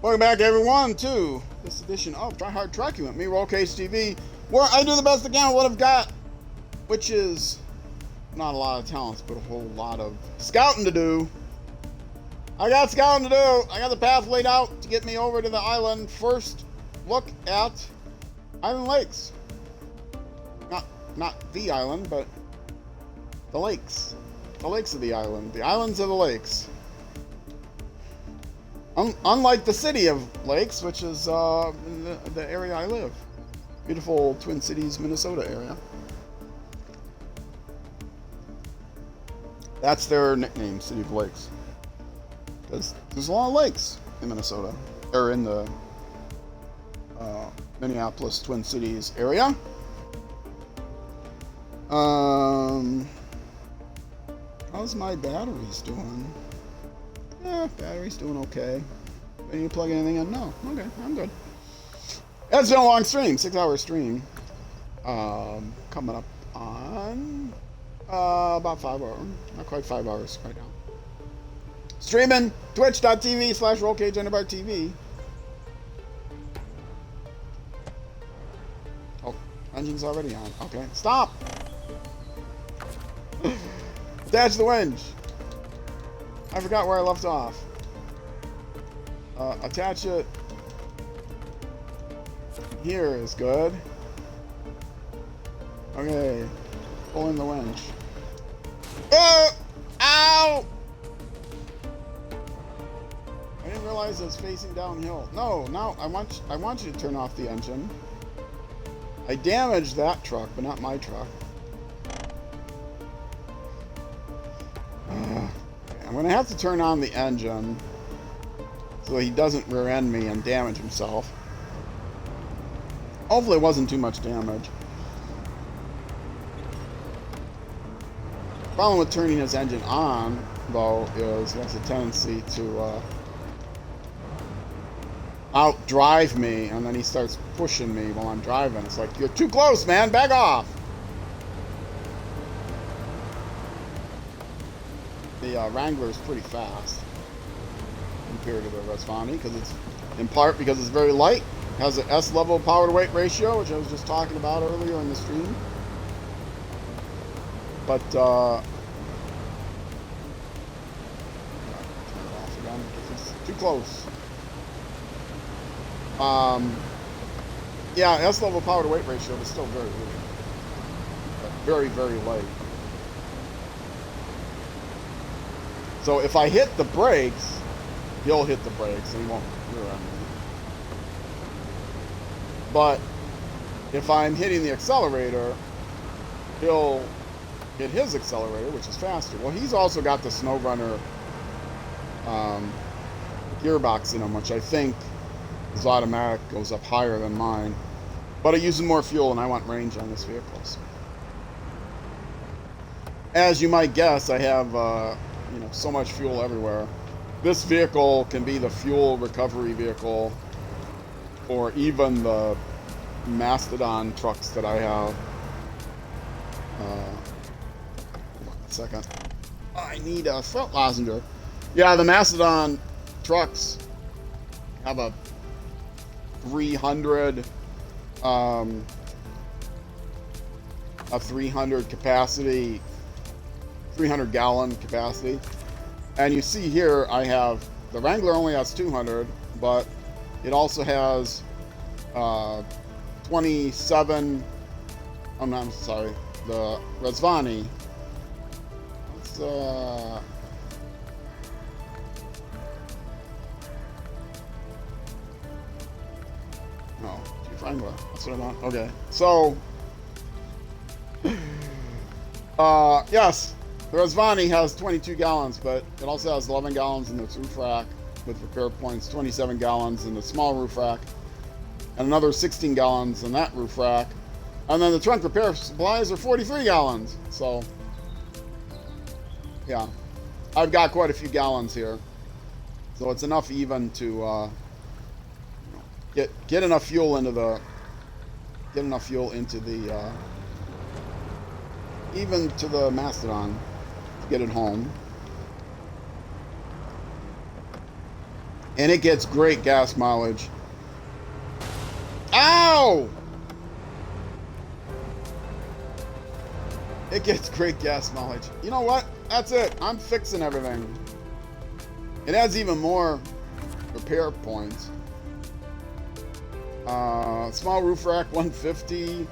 Welcome back, everyone, to this edition of Try Hard Trucking with me, Rollcase TV, where I do the best I can with what I've got, which is not a lot of talents, but a whole lot of scouting to do. I got scouting to do. I got the path laid out to get me over to the island. First, look at Island Lakes. Not the island, but the lakes. The lakes of the island. The islands of the lakes. Unlike the city of Lakes, which is the area I live. Beautiful Twin Cities, Minnesota area. That's their nickname, City of Lakes. Because there's a lot of lakes in Minnesota. Or in the Minneapolis, Twin Cities area. How's my batteries doing? Yeah, battery's doing okay. Did you plug anything in? No. Okay, I'm good. It's been a long stream, 6-hour stream. Coming up on about 5 hours. Not quite 5 hours right now. Streaming twitch.tv/rollcageunderbar.tv. Oh, engine's already on. Okay, stop! Attach the winch. I forgot where I left off. Attach it. Here is good. Okay. Pull in the winch. Oh! Ow! I didn't realize it was facing downhill. No, I want you to turn off the engine. I damaged that truck, but not my truck. I'm going to have to turn on the engine so he doesn't rear end me and damage himself. Hopefully it wasn't too much damage. Problem with turning his engine on, though, is he has a tendency to outdrive me, and then he starts pushing me while I'm driving. It's like, you're too close, man, back off! The Wrangler is pretty fast compared to the Resvani, because it's in part because it's very light, has an S level power to weight ratio, which I was just talking about earlier in the stream. But turn it off again because it's too close. Yeah, S level power to weight ratio is still very weak, but very, very light. So if I hit the brakes, he'll hit the brakes and he won't rear end me. But if I'm hitting the accelerator, he'll hit his accelerator, which is faster. Well, he's also got the SnowRunner gearbox in him, which I think his automatic goes up higher than mine. But it uses more fuel, and I want range on this vehicle. So. As you might guess, I have so much fuel everywhere. This vehicle can be the fuel recovery vehicle for even the Mastodon trucks that I have. Hold on a second. I need a front lozenger. Yeah, the Mastodon trucks have a 300 capacity, 300 gallon capacity. And you see here I have, the Wrangler only has 200, but it also has 27, I'm sorry, the Resvani. It's, no, Wrangler, that's what I want. Okay, so, yes, the Resvani has 22 gallons, but it also has 11 gallons in its roof rack with repair points, 27 gallons in the small roof rack, and another 16 gallons in that roof rack. And then the trunk repair supplies are 43 gallons. So, yeah, I've got quite a few gallons here. So it's enough even to get enough fuel into the even to the Mastodon to get it home. And it gets great gas mileage. Ow! It gets great gas mileage. You know what? That's it. I'm fixing everything. It has even more repair points. Small roof rack, 150.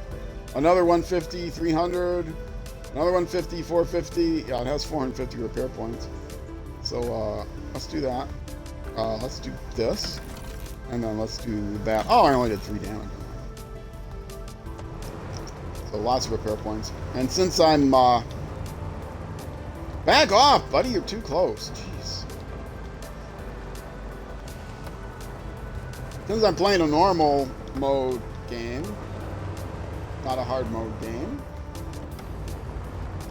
Another 150, 300. Another 150, 450. Yeah, it has 450 repair points. So, let's do that. Let's do this. And then let's do that. Oh, I only did 3 damage. So lots of repair points. And since I'm, back off, buddy, you're too close. Jeez. Since I'm playing a normal mode game, not a hard mode game,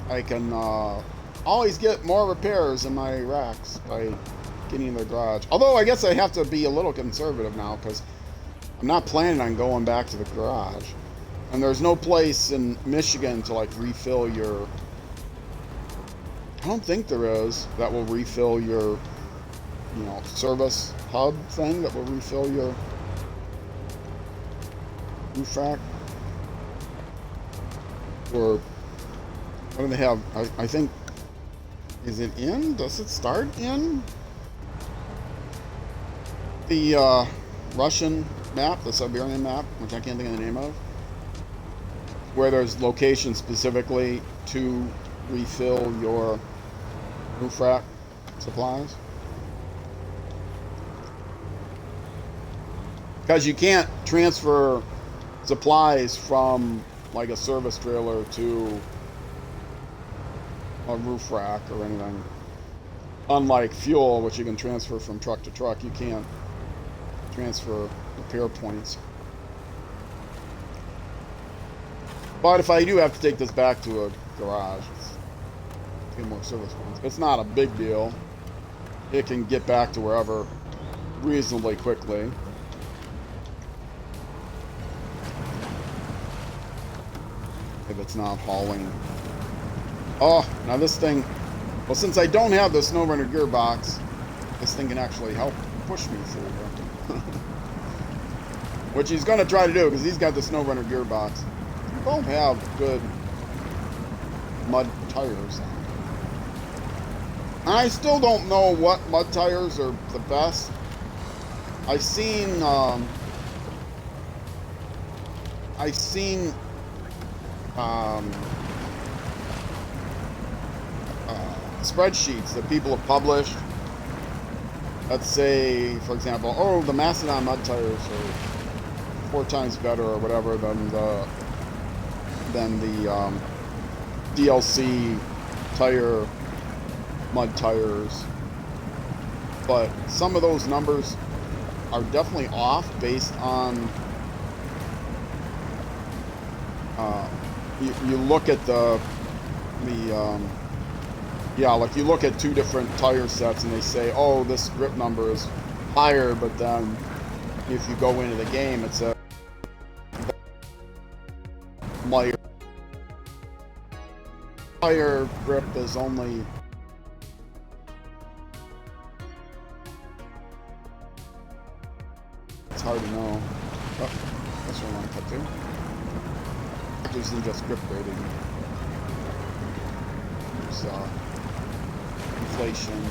I can, always get more repairs in my racks by getting in the garage. Although I guess I have to be a little conservative now because I'm not planning on going back to the garage. And there's no place in Michigan to like refill your... I don't think there is that will refill your, you know, service hub thing that will refill your roof rack. Or what do they have? I think, is it in? Does it start in the Russian map, the Siberian map, which I can't think of the name of, where there's locations specifically to refill your roof rack supplies? Because you can't transfer supplies from like a service trailer to a roof rack or anything. Unlike fuel, which you can transfer from truck to truck, you can't transfer repair points. But if I do have to take this back to a garage, it's get more service points. It's not a big deal. It can get back to wherever reasonably quickly. If it's not hauling. Oh, now this thing... Well, since I don't have the SnowRunner gearbox, this thing can actually help push me through. Which he's going to try to do, because he's got the SnowRunner gearbox. We both have good mud tires. I still don't know what mud tires are the best. I've seen spreadsheets that people have published. Let's say, for example, oh, the Mastodon mud tires are 4 times better or whatever than the DLC tire mud tires. But some of those numbers are definitely off based on you look at like you look at 2 different tire sets and they say, oh, this grip number is higher, but then if you go into the game it says my tire grip is only it's hard to know. Oh, that's what I want to cut to. Factors than just grip rating. There's inflation,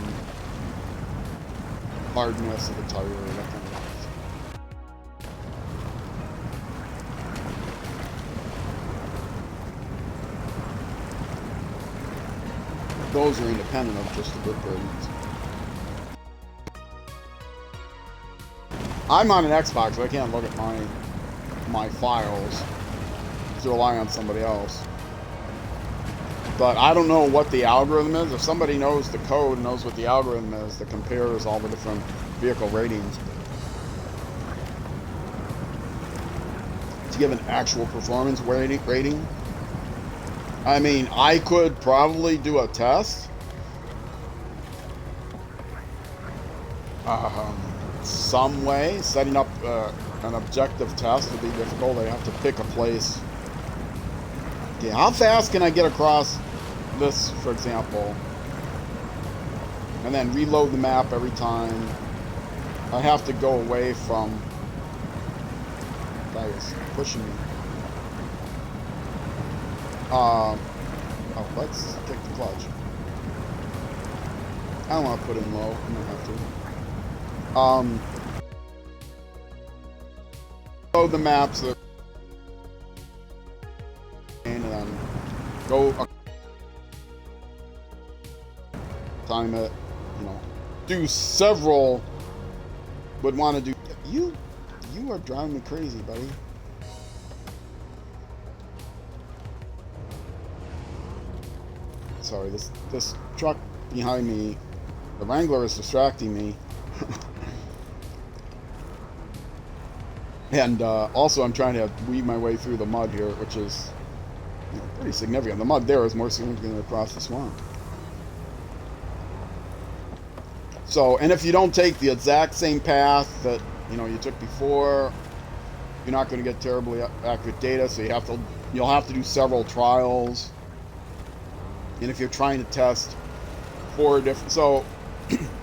hardness of the tire, that kind of stuff. Those are independent of just the grip ratings. I'm on an Xbox, so I can't look at my files to rely on somebody else. But I don't know what the algorithm is. If somebody knows the code, knows what the algorithm is that compares all the different vehicle ratings to give an actual performance rating. I mean, I could probably do a test. Some way. Setting up an objective test would be difficult. I have to pick a place. Okay, how fast can I get across this, for example? And then reload the map every time. I have to go away from... Guy is pushing me. Oh, let's kick the clutch. I don't want to put in low. I don't have to. Load the maps and then go time it. You know, do several. Would want to do. You are driving me crazy, buddy. Sorry, this truck behind me, the Wrangler is distracting me. And also I'm trying to weave my way through the mud here, which is, you know, pretty significant. The mud there is more significant than across the swamp. So, and if you don't take the exact same path that, you know, you took before, you're not going to get terribly accurate data, so you'll have to do several trials. And if you're trying to test 4 different... So,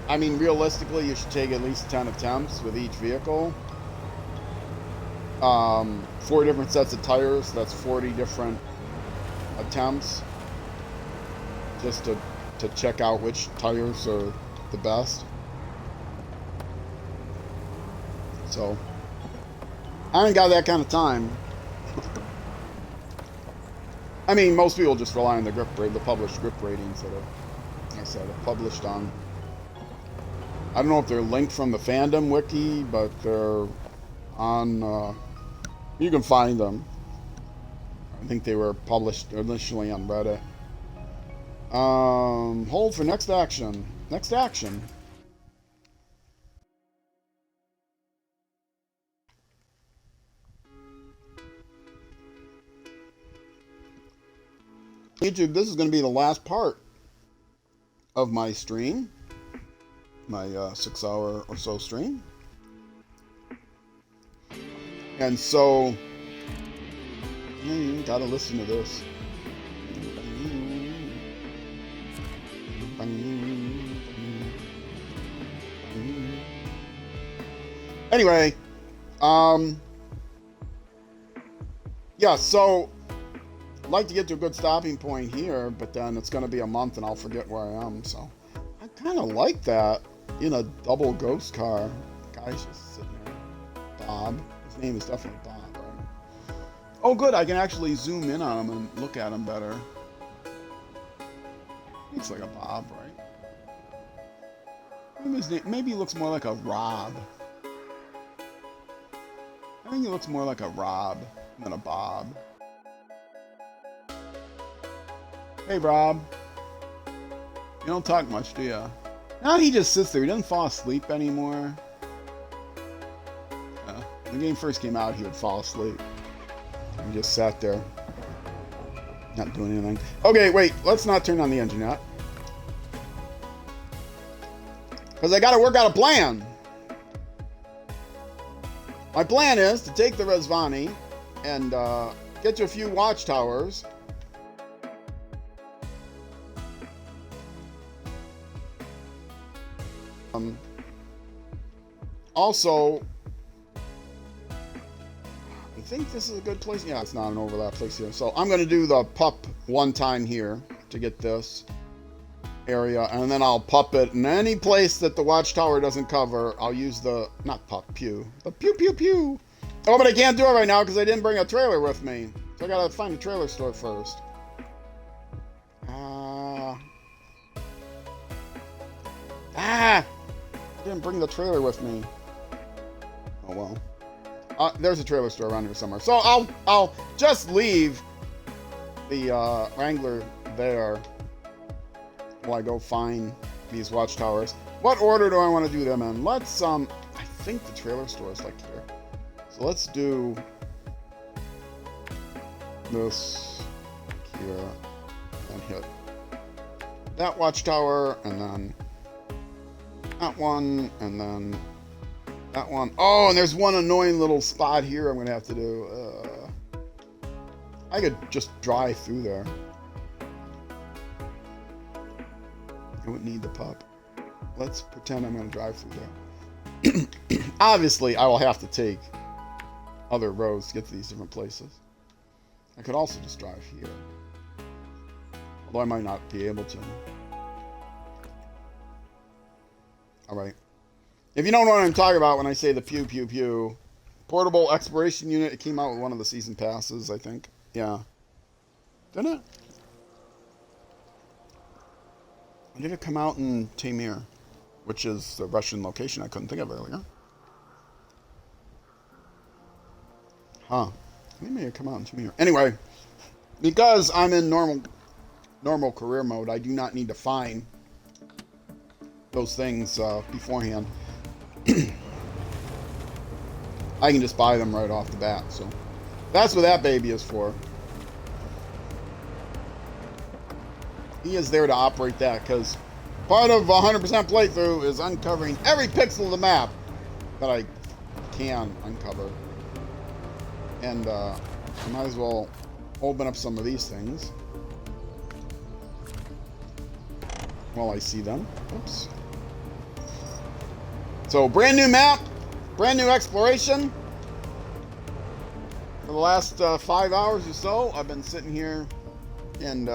I mean, realistically, you should take at least 10 attempts with each vehicle. 4 different sets of tires, that's 40 different attempts. Just to check out which tires are the best. So, I ain't got that kind of time. I mean, most people just rely on the grip rate, the published grip ratings that are published on. I don't know if they're linked from the fandom wiki, but they're on. You can find them. I think they were published initially on Reddit. Hold for next action. Next action. YouTube, this is going to be the last part of my stream. My 6-hour or so stream. And so, you gotta listen to this. Anyway, yeah, so I'd like to get to a good stopping point here, but then it's going to be a month and I'll forget where I am. So I kind of like that in a double ghost car. The guy's just sitting there. Bob. His name is definitely Bob, right? Oh, good. I can actually zoom in on him and look at him better. Looks like a Bob, right? Maybe he looks more like a Rob. I think he looks more like a Rob than a Bob. Hey, Rob. You don't talk much, do ya? Now he just sits there. He doesn't fall asleep anymore. When the game first came out, he would fall asleep. He just sat there. Not doing anything. Okay, wait. Let's not turn on the engine yet. Because I got to work out a plan. My plan is to take the Rezvani and get you a few watchtowers. Also, I think this is a good place. Yeah, it's not an overlap place here. So I'm going to do the pup one time here to get this area, and then I'll pup it in any place that the watchtower doesn't cover. I'll use the, not pup, pew. The pew, pew, pew. Oh, but I can't do it right now because I didn't bring a trailer with me. So I got to find a trailer store first. I didn't bring the trailer with me. Oh well. There's a trailer store around here somewhere. So I'll just leave the Wrangler there while I go find these watchtowers. What order do I want to do them in? Let's I think the trailer store is like here. So let's do this here and hit that watchtower, and then that one, and then that one. Oh, and there's one annoying little spot here I'm going to have to do. I could just drive through there. I wouldn't need the pup. Let's pretend I'm going to drive through there. Obviously, I will have to take other roads to get to these different places. I could also just drive here. Although I might not be able to. Alright. If you don't know what I'm talking about when I say the pew pew pew, portable exploration unit, it came out with one of the season passes, I think. Yeah. Didn't it? Or did it come out in Taymyr? Which is the Russian location I couldn't think of earlier. Huh. Maybe it come out in Taymyr. Anyway, because I'm in normal career mode, I do not need to find those things beforehand. I can just buy them right off the bat. So that's what that baby is for. He is there to operate that, because part of 100% playthrough is uncovering every pixel of the map that I can uncover. And I might as well open up some of these things while I see them. Oops. So, brand new map, brand new exploration. For the last 5 hours or so, I've been sitting here and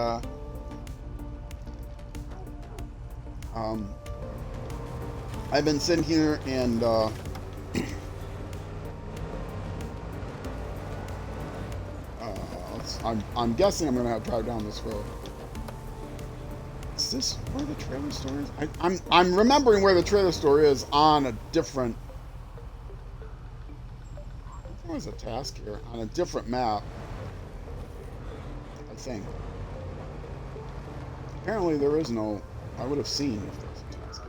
I'm guessing I'm gonna have to drive down this road. Is this where the trailer store is? I'm remembering where the trailer store is on a different. There was a task here on a different map, I think. Apparently there is no. I would have seen if there was a task.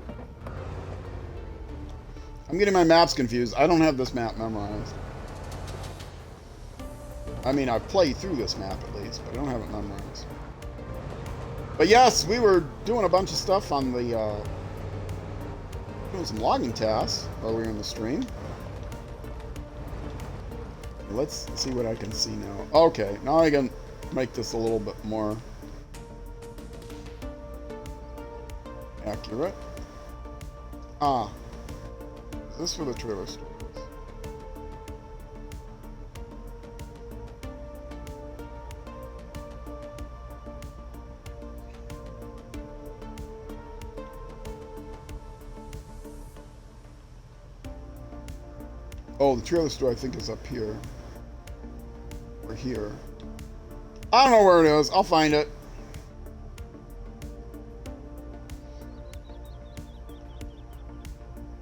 I'm getting my maps confused. I don't have this map memorized. I mean, I've played through this map at least, but I don't have it memorized. But yes, we were doing a bunch of stuff on the, doing some logging tasks earlier in the stream. Let's see what I can see now. Okay, now I can make this a little bit more accurate. Ah, is this for the trailer store? Oh, the trailer store I think is up here. Or here. I don't know where it is. I'll find it.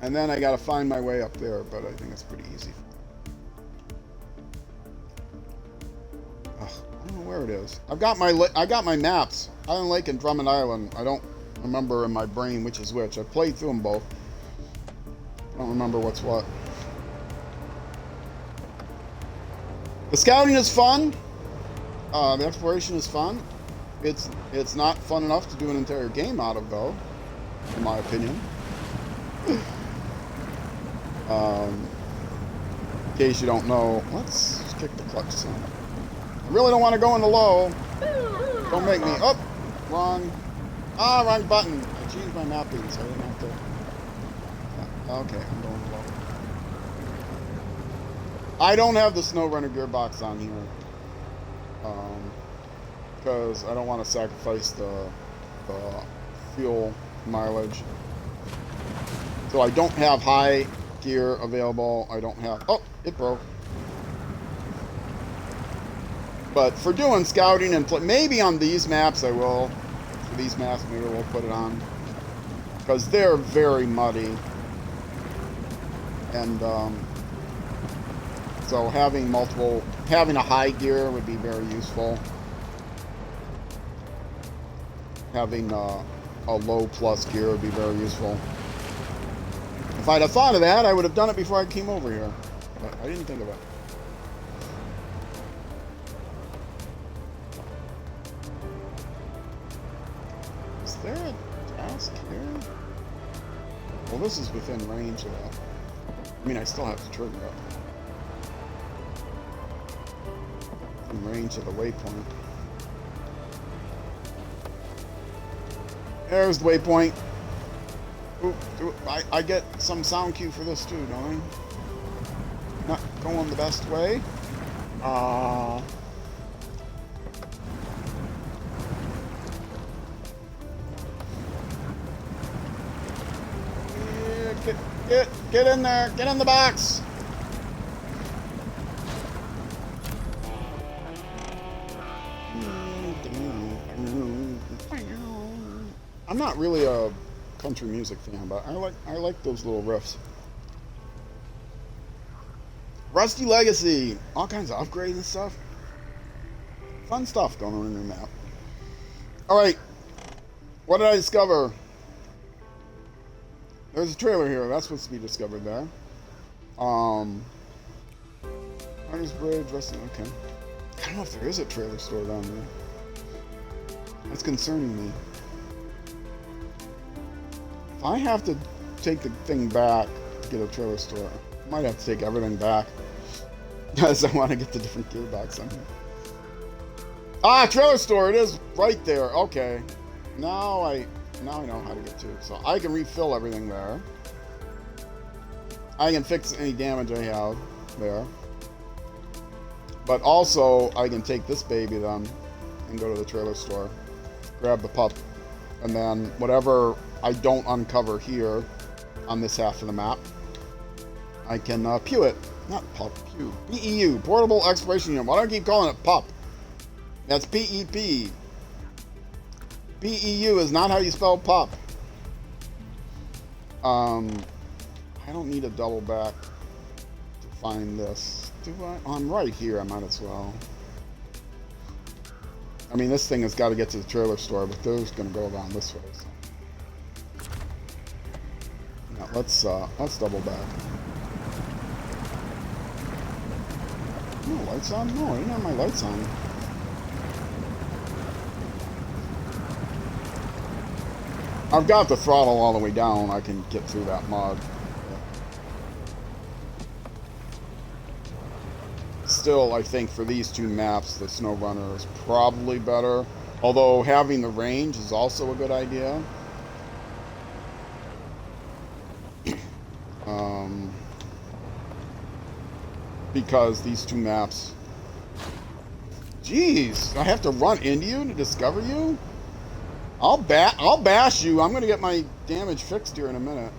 And then I gotta find my way up there, but I think it's pretty easy. Ugh, I don't know where it is. I got my maps. Island Lake and Drummond Island. I don't remember in my brain which is which. I played through them both. I don't remember what's what. The scouting is fun. The exploration is fun. It's not fun enough to do an entire game out of, though, in my opinion. In case you don't know, let's just kick the clutch some. I really don't want to go into low. Don't make me. Oh, wrong. Ah, wrong button. I changed my mapping, so I didn't have to. Yeah, okay, I'm going low. I don't have the SnowRunner gearbox on here because I don't want to sacrifice the fuel mileage. So I don't have high gear available. I don't have. Oh, it broke. But for doing scouting and maybe on these maps I will. For these maps maybe we'll put it on because they're very muddy and. So having a high gear would be very useful. Having a low plus gear would be very useful. If I'd have thought of that, I would have done it before I came over here. But I didn't think of it. Is there a task here? Well, this is within range of that. I mean, I still have to trigger it. In range of the waypoint. There's the waypoint. Ooh, I get some sound cue for this too, don't I? Not going the best way. Yeah, get in there. Get in the box. I'm not really a country music fan, but I like those little riffs. Rusty Legacy, all kinds of upgrades and stuff. Fun stuff going on in your map. All right, what did I discover? There's a trailer here. That's supposed to be discovered there. Artist Bridge, okay. I don't know if there is a trailer store down there. That's concerning me. If I have to take the thing back to get a trailer store, I might have to take everything back. Because I want to get the different gearbox on here. Ah, trailer store, it is right there. Okay. Now I know how to get to it. So I can refill everything there. I can fix any damage I have there. But also, I can take this baby then and go to the trailer store. Grab the pup. And then whatever I don't uncover here on this half of the map, I can pew it. Not pup, pew. PEU, Portable Exploration Unit. Why do I keep calling it pup? That's PEP. PEU is not how you spell pup. I don't need a double back to find this. Do I? Oh, I'm right here. I might as well. I mean, this thing has got to get to the trailer store, but they're going to go around this way. So. Now, let's double back. No lights on? No, I didn't have my lights on. I've got the throttle all the way down. I can get through that mud. Still, I think for these two maps, the SnowRunner is probably better. Although having the range is also a good idea. Because these two maps... Jeez, I have to run into you to discover you? I'll bash you. I'm going to get my damage fixed here in a minute.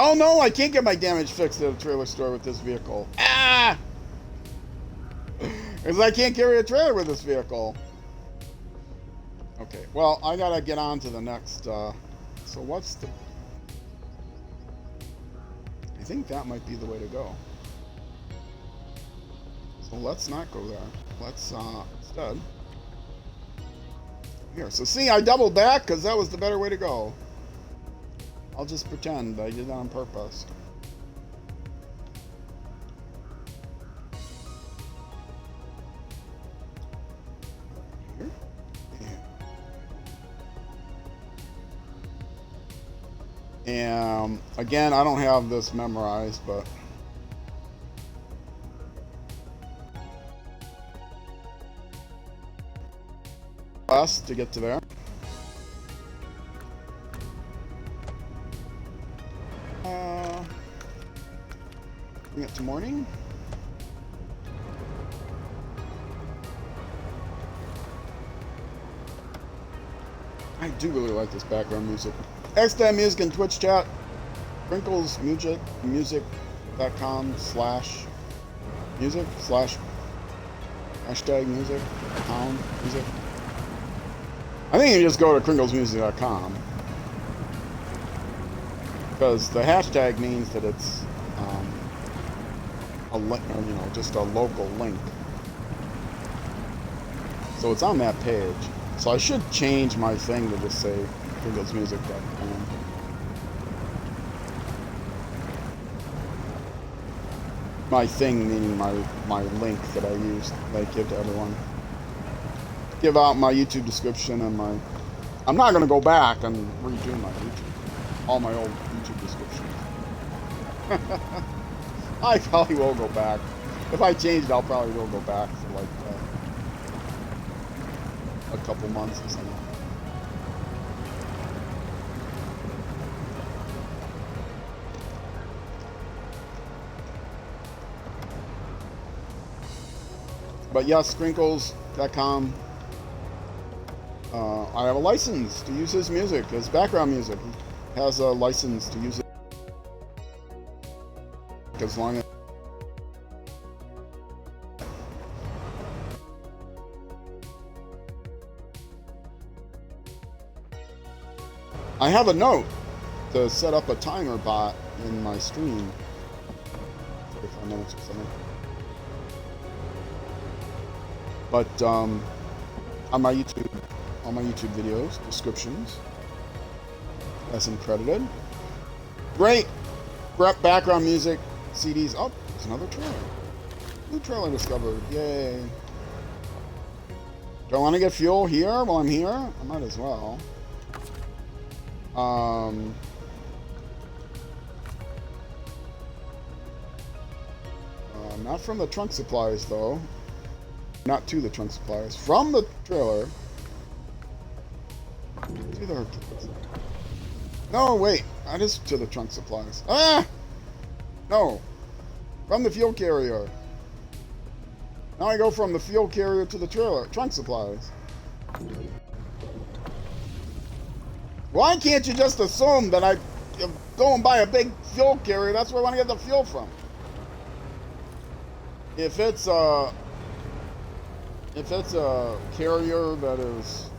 Oh no, I can't get my damage fixed at a trailer store with this vehicle. Ah! Because I can't carry a trailer with this vehicle. Okay, well, I gotta get on to the next, so what's the... I think that might be the way to go. So let's not go there. Let's, instead... Here, so see, I doubled back because that was the better way to go. I'll just pretend I did that on purpose. Here? Yeah. And again, I don't have this memorized, but best to get to there. Bring it to morning. I do really like this background music. Extra music in Twitch chat. Crinkles music, music.com/music/ hashtag music, pound music. I think you just go to crinklesmusic.com. Because the hashtag means that it's a link, or, you know, just a local link. So it's on that page. So I should change my thing to just say crinklesmusic.com. My thing meaning my link that I use, that I give to everyone. Give out my YouTube description and my... I'm not going to go back and redo my YouTube. All my old YouTube descriptions. I probably will go back. If I change it, I'll probably will go back for like a couple months or something. But yes, Sprinkles.com. I have a license to use his music, his background music. He has a license to use it as long as I have a note to set up a timer bot in my stream. 45 minutes or something. But on my YouTube videos, descriptions, as in credited. Great background music, CDs. Oh, there's another trailer. New trailer discovered. Yay. Do I want to get fuel here while I'm here? I might as well. Not from the trunk supplies though. Not to the trunk supplies. From the trailer. To the... No, wait. That is to the trunk supplies. Ah! No. From the fuel carrier. Now I go from the fuel carrier to the trailer. Trunk supplies. Why can't you just assume that I go and buy a big fuel carrier? That's where I want to get the fuel from. If it's a carrier that is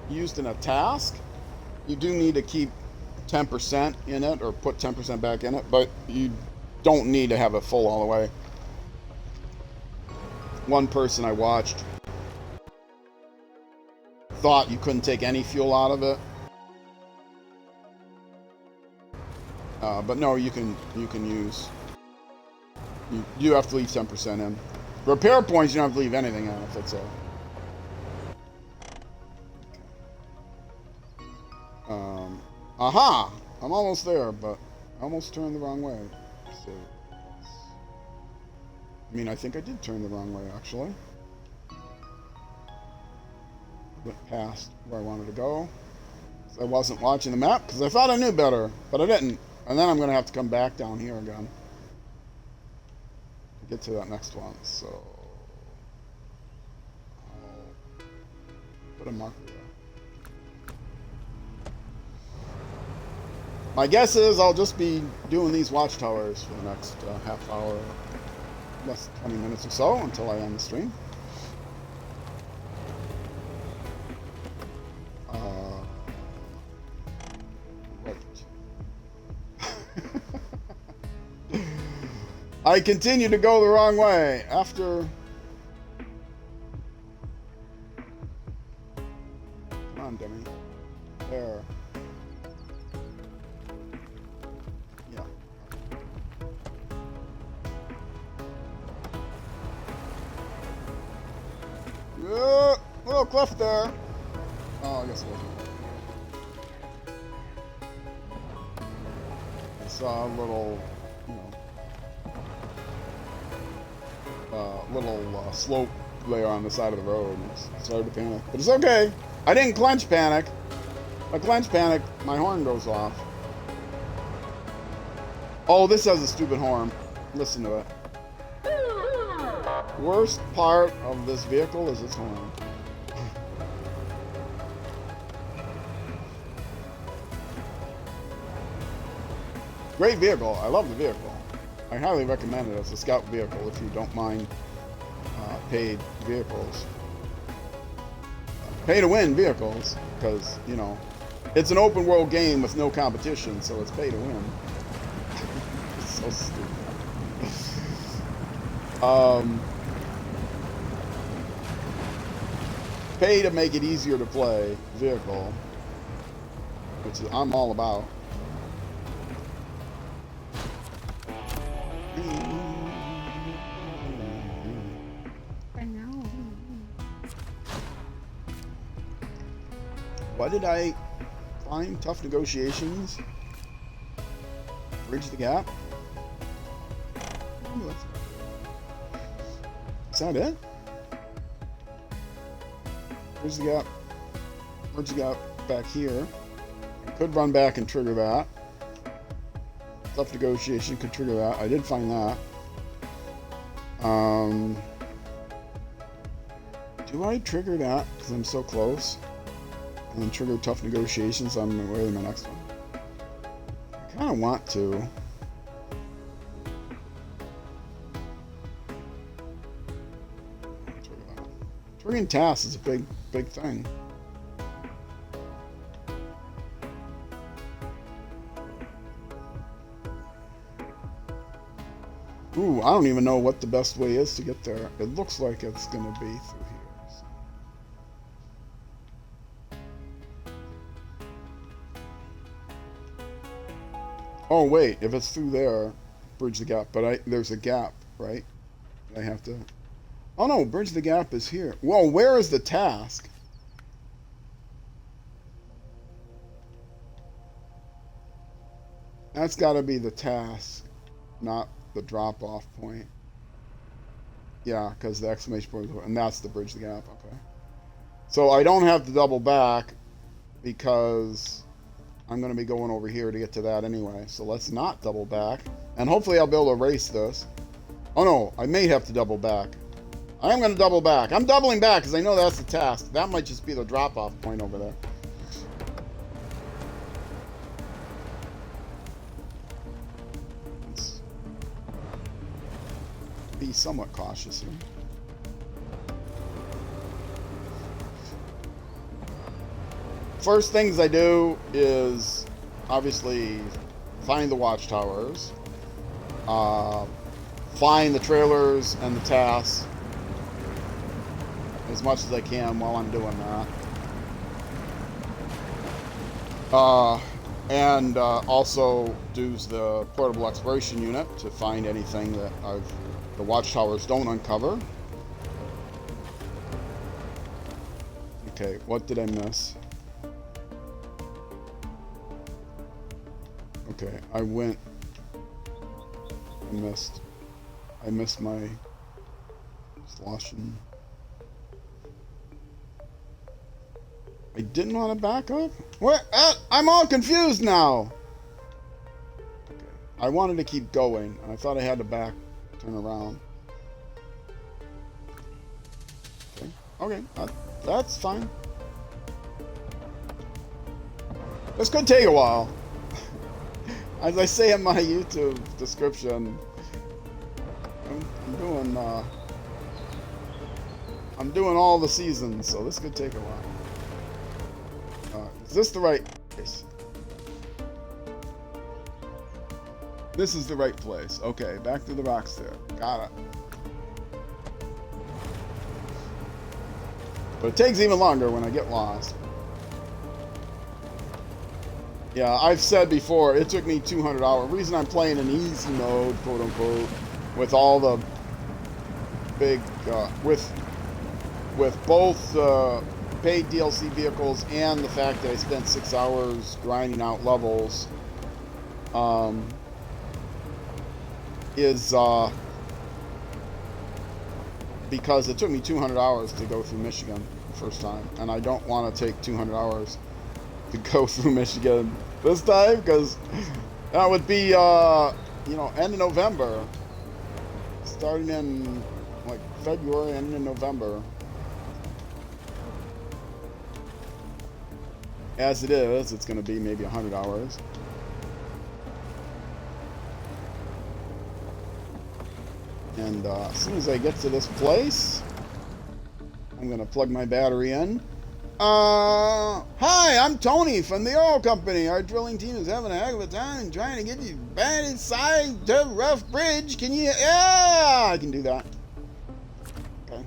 used in a task, you do need to keep 10% in it or put 10% back in it, but you don't need to have it full all the way. One person I watched thought you couldn't take any fuel out of it. But no, you can use. You have to leave 10% in. Repair points, you don't have to leave anything in if it's a. Aha! I'm almost there, but I almost turned the wrong way. So, I mean, I think I did turn the wrong way, actually. Went past where I wanted to go. I wasn't watching the map because I thought I knew better, but I didn't. And then I'm going to have to come back down here again to get to that next one. So I'll put a marker there. My guess is I'll just be doing these watchtowers for the next half hour, less than 20 minutes or so until I end the stream. I continue to go the wrong way after. Come on, dummy. There. Yeah. Yeah, little cliff there. Oh, I guess it wasn't. I saw a little, little slope there on the side of the road. And started to panic, but it's okay. I didn't clench panic. If I clench panic, my horn goes off. Oh, this has a stupid horn. Listen to it. Worst part of this vehicle is its horn. Great vehicle. I love the vehicle. I highly recommend it as a scout vehicle if you don't mind paid vehicles. Pay to win vehicles, because, it's an open world game with no competition, so it's pay to win. It's so stupid. Pay to make it easier to play vehicle, which I'm all about. Why did I find tough negotiations? Bridge the gap? Is that it? Where's the gap? Where's the gap back here? Could run back and trigger that. Tough negotiation could trigger that. I did find that. Do I trigger that because I'm so close? And then trigger tough negotiations on my way to my next one? I kind of want to. Trigger that. Triggering tasks is a big thing. Ooh, I don't even know what the best way is to get there. It looks like it's going to be through here. So. Oh, wait. If it's through there, bridge the gap. But there's a gap, right? I have to... Oh, no. Bridge the gap is here. Whoa, where is the task? That's got to be the task, not the drop-off point. Yeah, because the exclamation point, and that's the bridge the gap. Okay. So I don't have to double back because I'm going to be going over here to get to that anyway. So let's not double back, and hopefully I'll be able to erase this. Oh no, I may have to double back. I am going to double back. I'm doubling back because I know that's the task. That might just be the drop-off point over there. Be somewhat cautious here. First things I do is obviously find the watchtowers, find the trailers and the tasks as much as I can while I'm doing that. And also use the portable exploration unit to find anything that the watchtowers don't uncover. Okay, what did I miss? Okay, I missed my sloshing. I didn't want to back up? What? I'm all confused now! Okay, I wanted to keep going, and I thought I had to turn around. Okay, that's fine. This could take a while. As I say in my YouTube description, I'm doing all the seasons, so this could take a while. Is this the right place? This is the right place. Okay, back to the rocks there. Got it. But it takes even longer when I get lost. Yeah, I've said before, it took me 200 hours. The reason I'm playing in easy mode, quote unquote, with all the big, with both paid DLC vehicles and the fact that I spent 6 hours grinding out levels, is because it took me 200 hours to go through Michigan the first time, and I don't want to take 200 hours to go through Michigan this time, because that would be end of November, starting in like February, ending in November. As it is, it's going to be maybe 100 hours. And as soon as I get to this place, I'm going to plug my battery in. Hi, I'm Tony from the oil company. Our drilling team is having a heck of a time trying to get you back inside the rough bridge. Can you? Yeah, I can do that. Okay.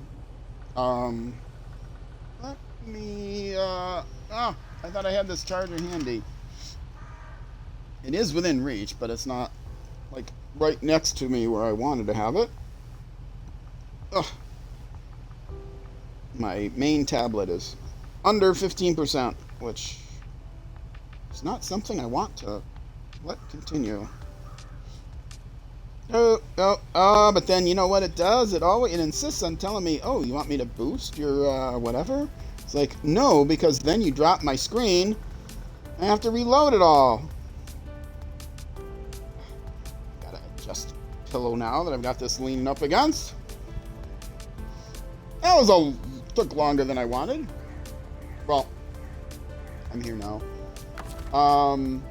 Let me, I thought I had this charger handy. It is within reach, but it's not, like, right next to me where I wanted to have it. Ugh. My main tablet is under 15%, which is not something I want to let continue. But then you know what it does? It insists on telling me, oh, you want me to boost your whatever? It's like, no, because then you drop my screen. I have to reload it all. Gotta adjust the pillow now that I've got this leaning up against. That took longer than I wanted. Well, I'm here now. Oh,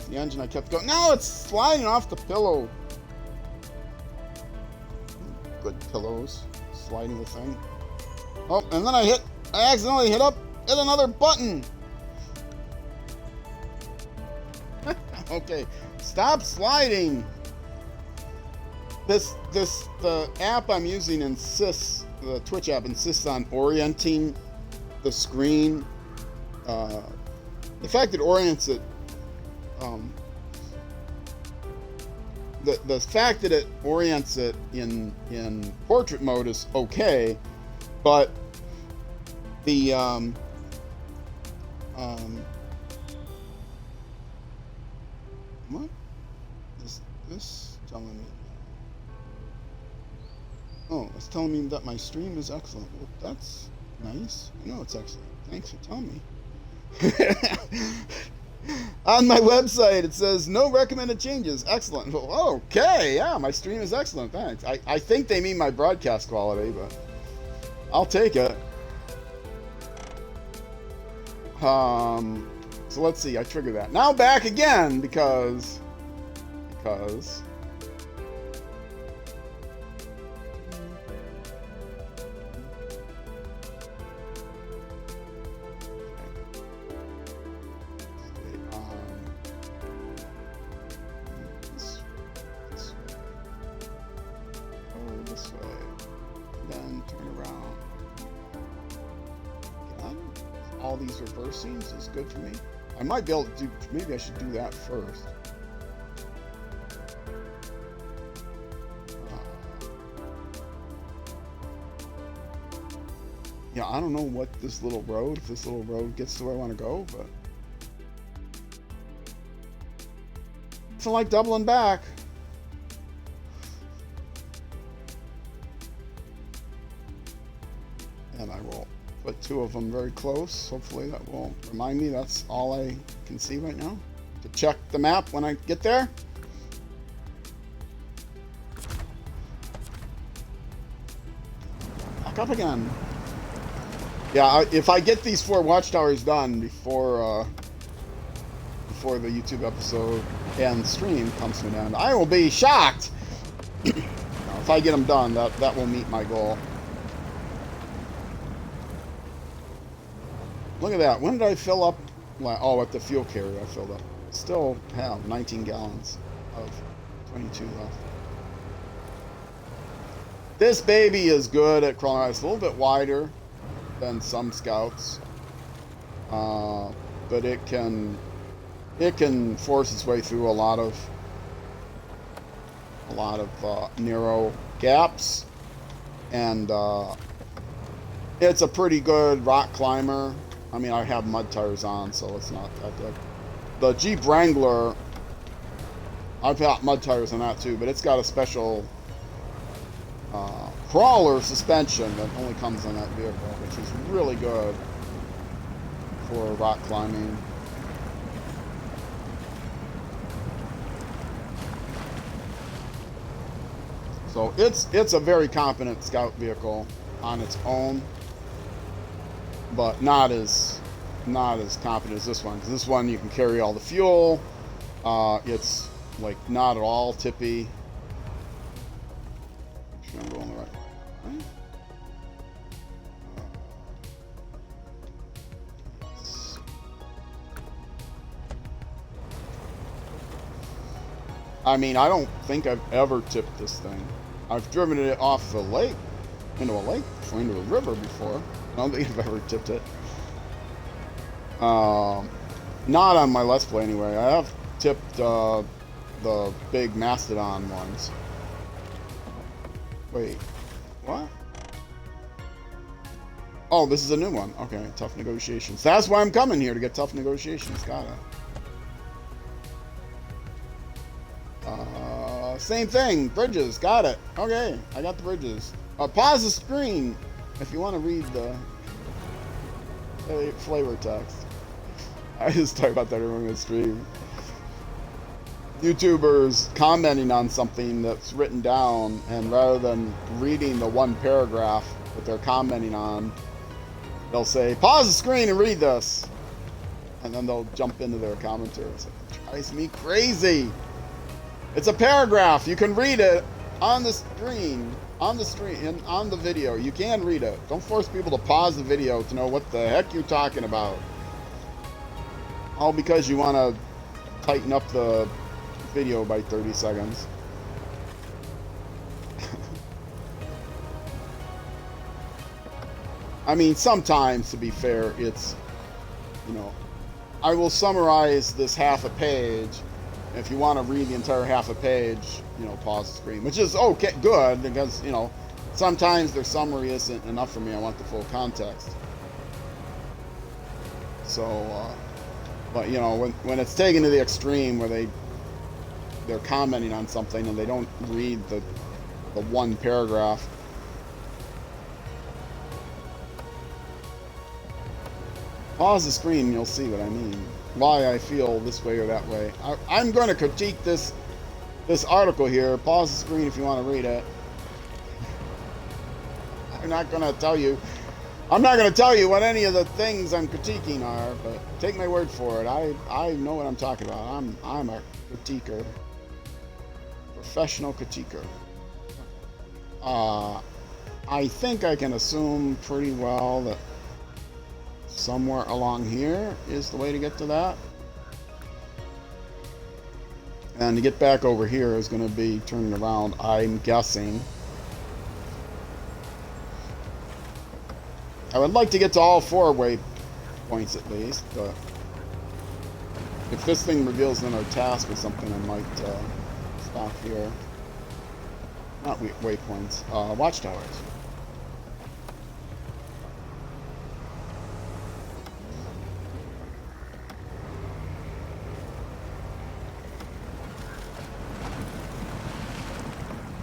the engine I kept going. No, it's sliding off the pillow. Good pillows. Sliding the thing. Oh, and then I accidentally hit another button. Okay, stop sliding. The app I'm using insists, the Twitch app insists on orienting the screen. The fact it orients it, the fact that it orients it in portrait mode is okay, but the what is this telling me? Oh, it's telling me that my stream is excellent. Well, that's nice. I know it's excellent. Thanks for telling me. On my website, it says no recommended changes. Excellent. Well, okay, yeah, my stream is excellent. Thanks. I think they mean my broadcast quality, but I'll take it. So let's see. I triggered that. Now back again because. All these reversing is good for me. I might be able to do, maybe I should do that first. Yeah, I don't know what if this little road gets to where I want to go, but it's like doubling back. And I will put two of them very close. Hopefully that will remind me. That's all I can see right now. To check the map when I get there. Back up again. Yeah, if I get these 4 watchtowers done before the YouTube episode and stream comes to an end, I will be shocked. If I get them done, that will meet my goal. Look at that. When did I fill up? Oh, at the fuel carrier I filled up. Still have 19 gallons of 22 left. This baby is good at crawling. It's a little bit wider than some Scouts, but it can force its way through a lot of narrow gaps, and it's a pretty good rock climber. I mean, I have mud tires on, so it's not that big. The Jeep Wrangler, I've got mud tires on that too, but it's got a special crawler suspension that only comes on that vehicle, which is really good for rock climbing. So it's a very competent Scout vehicle on its own, but not as competent as this one, because this one you can carry all the fuel. It's like not at all tippy. Make sure I'm going the right way, right? Yes. I mean, I don't think I've ever tipped this thing. I've driven it off the lake, into a lake, or into a river before. I don't think I've ever tipped it. Not on my Let's Play anyway. I have tipped the big Mastodon ones. Wait, what? Oh, this is a new one. Okay, tough negotiations. That's why I'm coming here, to get tough negotiations. Got it. Same thing. Bridges. Got it. Okay, I got the bridges. Pause the screen if you want to read the flavor text. I just talk about that during the stream. YouTubers commenting on something that's written down, and rather than reading the one paragraph that they're commenting on, they'll say, pause the screen and read this. And then they'll jump into their commentary. It drives me crazy. It's a paragraph. You can read it on the screen, on the video. You can read it. Don't force people to pause the video to know what the heck you're talking about. All because you want to tighten up the video by 30 seconds. I mean, sometimes, to be fair, it's, you know, I will summarize this half a page. If you want to read the entire half a page, you know, pause the screen, which is okay, good, because, you know, sometimes their summary isn't enough for me. I want the full context. So, but, you know, when it's taken to the extreme where they're commenting on something and they don't read the one paragraph. Pause the screen and you'll see what I mean. Why I feel this way or that way. I'm going to critique this article here. Pause the screen if you want to read it. I'm not going to tell you what any of the things I'm critiquing are, but take my word for it. I know what I'm talking about. I'm a critiquer. Professional critiquer. I think I can assume pretty well that somewhere along here is the way to get to that. And to get back over here is going to be turning around, I'm guessing. I would like to get to all 4 waypoints at least, but if this thing reveals another task or something, I might stop here. Not waypoints, watchtowers.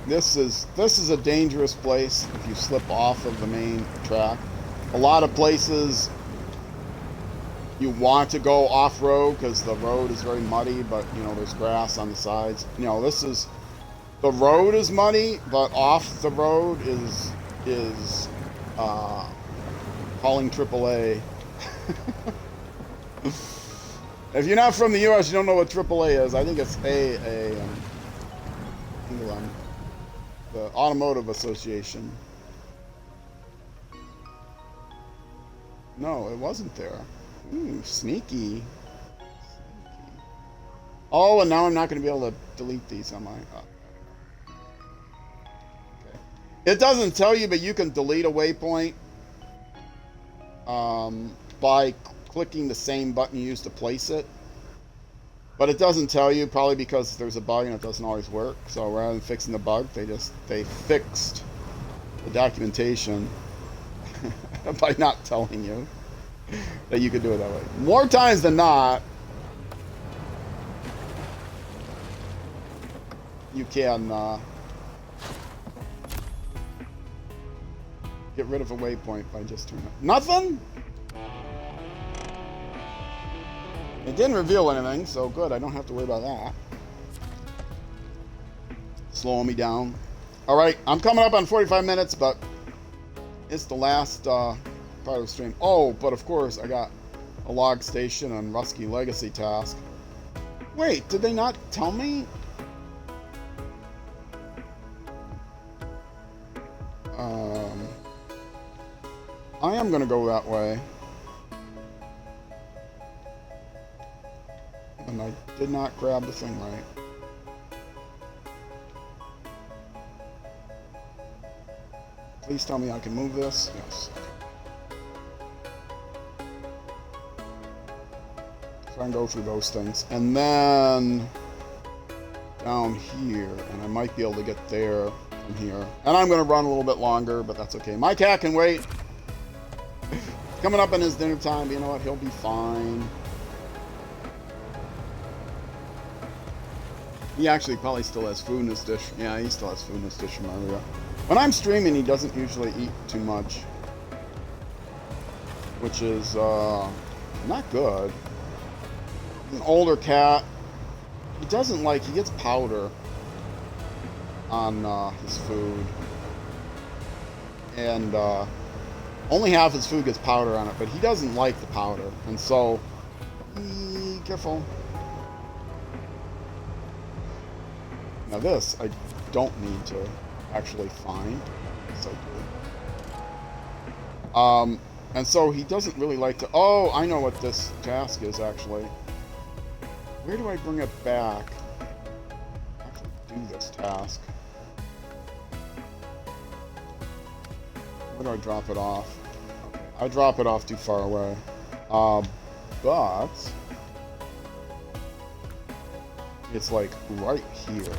This is a dangerous place if you slip off of the main track. A lot of places you want to go off-road because the road is very muddy, but you know there's grass on the sides. You know, the road is muddy, but off the road is calling AAA. If you're not from the U.S., you don't know what AAA is. I think it's the Automotive Association. No, it wasn't there. Ooh, sneaky. Oh, and now I'm not going to be able to delete these, am I? Oh. Okay. It doesn't tell you, but you can delete a waypoint by clicking the same button you used to place it. But it doesn't tell you, probably because there's a bug and it doesn't always work. So rather than fixing the bug, they fixed the documentation by not telling you that you could do it that way. More times than not, you can get rid of a waypoint by just turning it. Nothing? It didn't reveal anything, so good. I don't have to worry about that. Slowing me down. All right, I'm coming up on 45 minutes, but it's the last part of the stream. Oh, but of course, I got a log station and Rusky Legacy task. Wait, did they not tell me? I am going to go that way. And I did not grab the thing right. Please tell me I can move this. Yes. So I can go through those things. And then down here, and I might be able to get there from here. And I'm going to run a little bit longer, but that's okay. My cat can wait. Coming up in his dinner time, but you know what? He'll be fine. He actually probably still has food in his dish. Yeah, he still has food in his dish from earlier. When I'm streaming, he doesn't usually eat too much, which is not good. He's an older cat. He doesn't like, he gets powder on his food. And only half his food gets powder on it, but he doesn't like the powder. And so, careful. Now this, I don't need to actually find. So good. And so he doesn't really like to... Oh, I know what this task is, actually. Where do I bring it back? I have to do this task. Where do I drop it off? Okay. I drop it off too far away. But... it's like right here.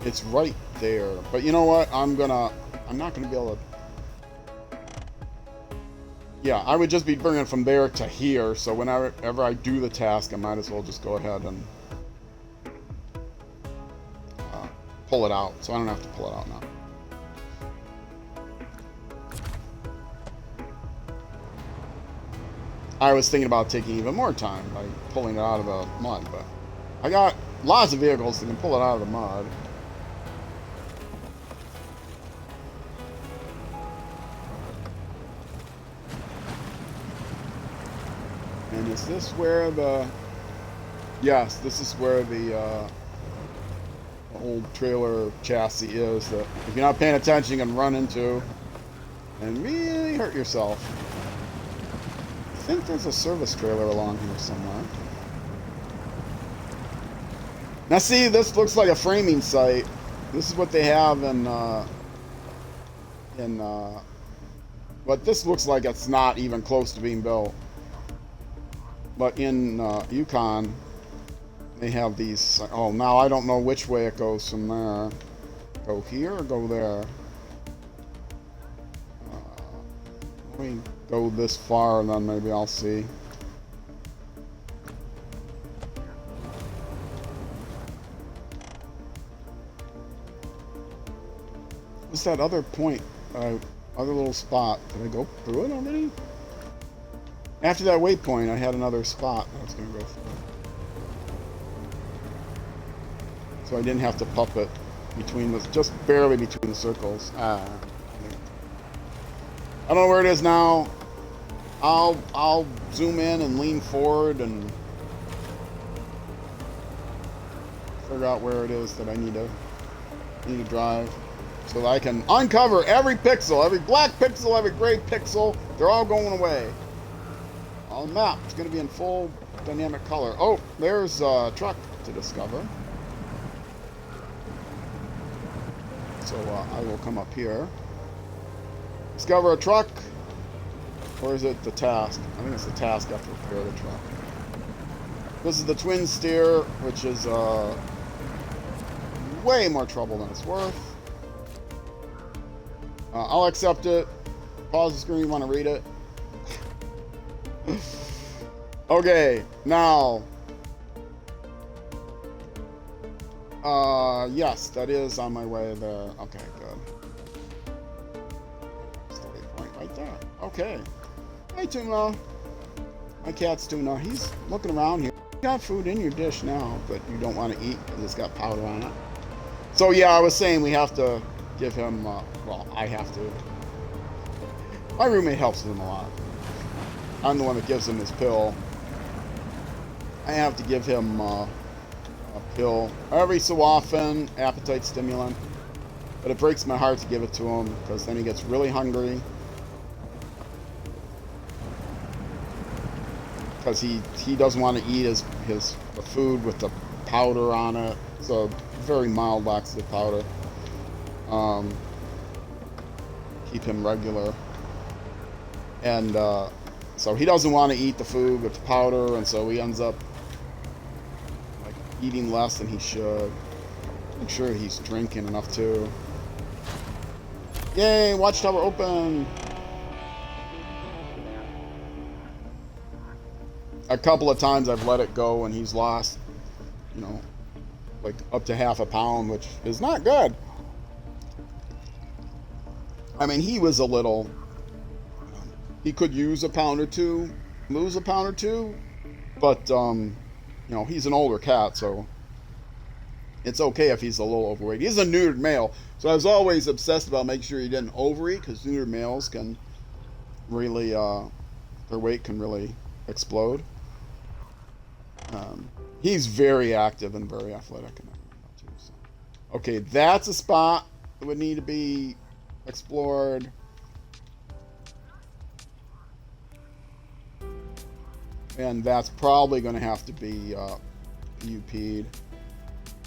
It's right there. But you know what? I'm not gonna be able to... Yeah, I would just be bringing it from there to here, so whenever I do the task, I might as well just go ahead and pull it out, so I don't have to pull it out now. I was thinking about taking even more time by pulling it out of the mud, but I got lots of vehicles that can pull it out of the mud. And is this where the... Yes, this is where the old trailer chassis is that if you're not paying attention, you can run into and really hurt yourself. I think there's a service trailer along here somewhere. Now see, this looks like a framing site. This is what they have in but this looks like it's not even close to being built. But in Yukon, they have these... Oh, now I don't know which way it goes from there. Go here or go there? Let me go this far and then maybe I'll see. What's that other point? Other little spot. Did I go through it already? After that waypoint, I had another spot I was going to go through. So I didn't have to puppet between the... just barely between the circles. I don't know where it is now. I'll zoom in and lean forward and figure out where it is that I need to drive, so that I can uncover every pixel, every black pixel, every gray pixel. They're all going away. On the map, it's going to be in full dynamic color. Oh, there's a truck to discover. So I will come up here. Discover a truck. Or is it the task? I think it's the task after repair the truck. This is the twin steer, which is way more trouble than it's worth. I'll accept it. Pause the screen, you want to read it. Okay, now. Yes, that is on my way there. Okay, good. Starting point right there. Okay. Hey, Tuna. My cat's Tuna. He's looking around here. You got food in your dish now, but you don't want to eat because it's got powder on it. So, yeah, I was saying we have to give him, well, I have to. My roommate helps him a lot. I'm the one that gives him his pill. I have to give him a pill every so often, appetite stimulant. But it breaks my heart to give it to him because then he gets really hungry. Because he doesn't want to eat the food with the powder on it. It's a very mild laxative powder. Keep him regular. And so he doesn't want to eat the food with the powder, and so he ends up like eating less than he should. Make sure he's drinking enough too. Yay, watchtower open! a couple of times I've let it go and he's lost, you know, like up to half a pound, which is not good. I mean, he was a little, he could use a pound or two, lose a pound or two, but, you know, he's an older cat, so it's okay if he's a little overweight. He's a neutered male, so I was always obsessed about making sure he didn't overeat, because neutered males can really, their weight can really explode. He's very active and very athletic. Okay, that's a spot that would need to be explored. And that's probably going to have to be PUP'd.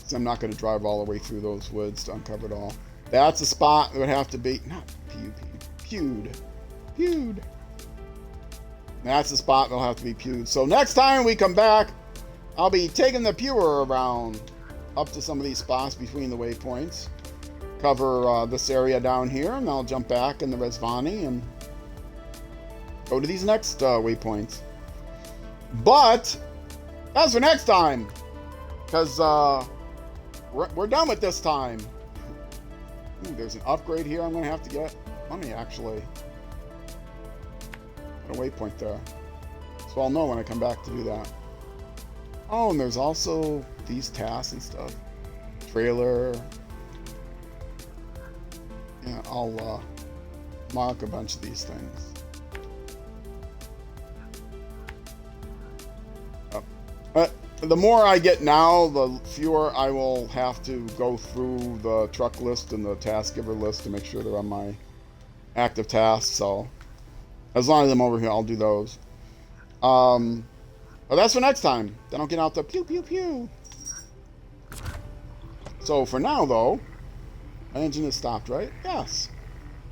So I'm not going to drive all the way through those woods to uncover it all. That's a spot that would have to be, not PUP'd, pewed. That's the spot that'll have to be pewed. So next time we come back, I'll be taking the pewer around up to some of these spots between the waypoints. Cover this area down here, and I'll jump back in the Resvani and go to these next waypoints. But that's for next time, because we're done with this time. Ooh, there's an upgrade here I'm going to have to get. Let me actually put a waypoint there, so I'll know when I come back to do that. Oh, and there's also these tasks and stuff. Trailer. Yeah, I'll mark a bunch of these things. But the more I get now, the fewer I will have to go through the truck list and the task giver list to make sure they're on my active tasks. So as long as I'm over here, I'll do those. But that's for next time. Then I'll get out the pew pew pew. So for now, though, my engine is stopped, right? Yes.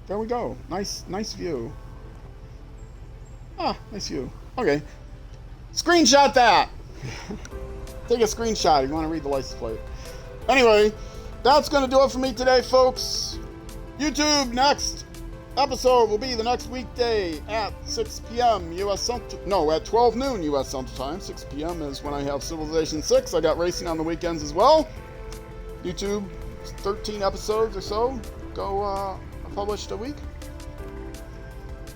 There we go. Nice view. Ah, nice view. Okay. Screenshot that. Take a screenshot if you want to read the license plate. Anyway, that's going to do it for me today, folks. YouTube, next episode will be the next weekday at 6 p.m. U.S. Central... No, at 12 noon U.S. Central Time. 6 p.m. is when I have Civilization 6. I got racing on the weekends as well. YouTube, 13 episodes or so go published a week.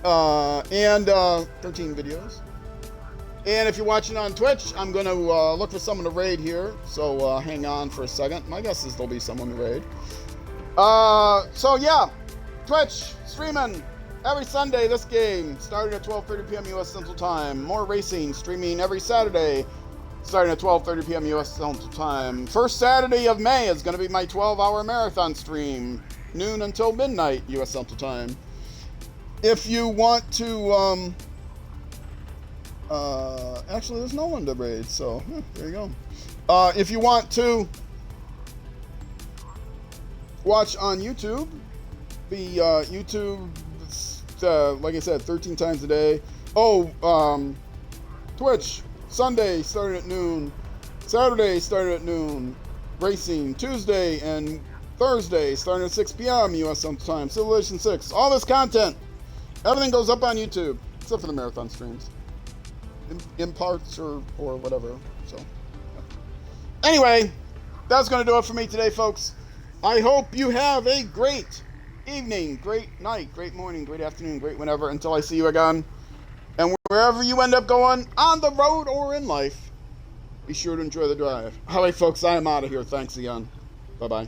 And 13 videos. And if you're watching on Twitch, I'm going to look for someone to raid here. So hang on for a second. My guess is there'll be someone to raid. So yeah, Twitch, streaming every Sunday this game, starting at 12:30 p.m. U.S. Central Time. More racing, streaming every Saturday, starting at 12:30 p.m. U.S. Central Time. First Saturday of May is going to be my 12-hour marathon stream, noon until midnight U.S. Central Time. If you want to... actually, there's no one to raid, so there you go. If you want to watch on YouTube, YouTube, like I said, 13 times a day. Twitch, Sunday starting at noon, Saturday starting at noon, racing Tuesday and Thursday starting at 6 p.m. U.S. Central Time, Civilization 6. All this content, everything goes up on YouTube, except for the marathon streams. In parts or whatever. So anyway, that's going to do it for me today, folks. I hope you have a great evening, great night, great morning, great afternoon, great whenever, until I see you again. And wherever you end up going, on the road or in life, be sure to enjoy the drive. All right, folks, I am out of here. Thanks again. Bye-bye.